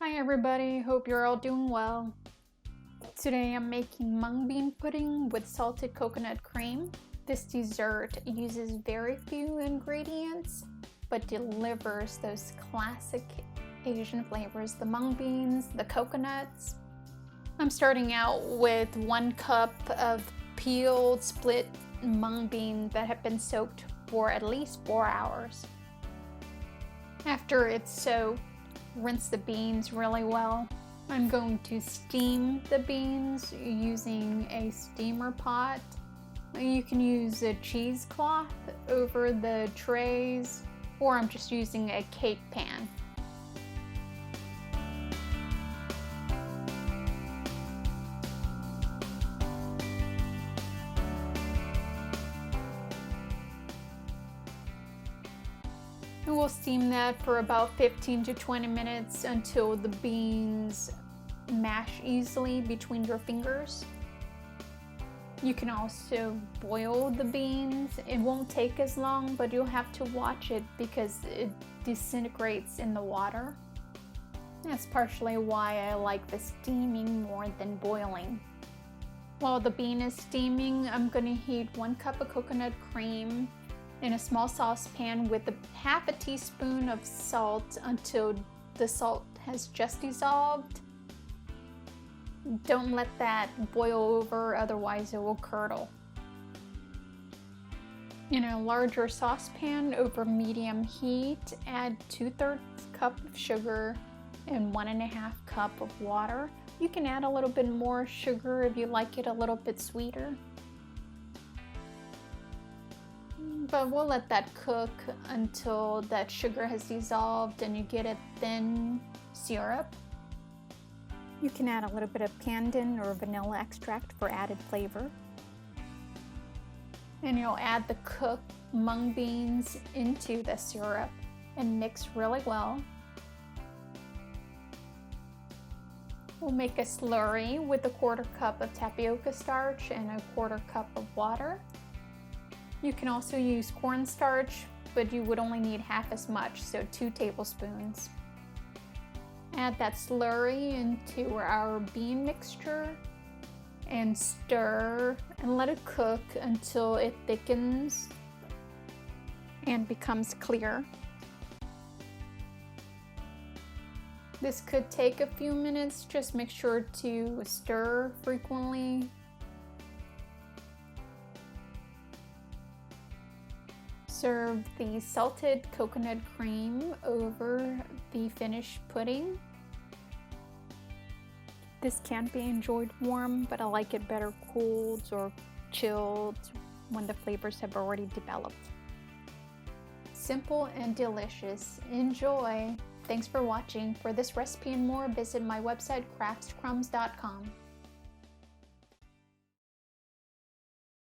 Hi everybody, hope you're all doing well. Today I'm making mung bean pudding with salted coconut cream. This dessert uses very few ingredients, but delivers those classic Asian flavors, the mung beans, the coconuts. I'm starting out with 1 cup of peeled split mung beans that have been soaked for at least 4 hours. After it's soaked, rinse the beans really well. I'm going to steam the beans using a steamer pot. You can use a cheesecloth over the trays, or I'm just using a cake pan. And we'll steam that for about 15 to 20 minutes until the beans mash easily between your fingers. You can also boil the beans. It won't take as long, but you'll have to watch it because it disintegrates in the water. That's partially why I like the steaming more than boiling. While the bean is steaming, I'm going to heat 1 cup of coconut cream in a small saucepan with half a teaspoon of salt until the salt has just dissolved. Don't let that boil over, otherwise it will curdle. In a larger saucepan over medium heat, add 2/3 cup of sugar and 1.5 cup of water. You can add a little bit more sugar if you like it a little bit sweeter. But we'll let that cook until that sugar has dissolved and you get a thin syrup. You can add a little bit of pandan or vanilla extract for added flavor. And you'll add the cooked mung beans into the syrup and mix really well. We'll make a slurry with a 1/4 cup of tapioca starch and a 1/4 cup of water. You can also use cornstarch, but you would only need half as much, so 2 tablespoons. Add that slurry into our bean mixture and stir and let it cook until it thickens and becomes clear. This could take a few minutes, just make sure to stir frequently. Serve the salted coconut cream over the finished pudding. This can be enjoyed warm, but I like it better cooled or chilled when the flavors have already developed. Simple and delicious. Enjoy! Thanks for watching. For this recipe and more, visit my website craftscrumbs.com.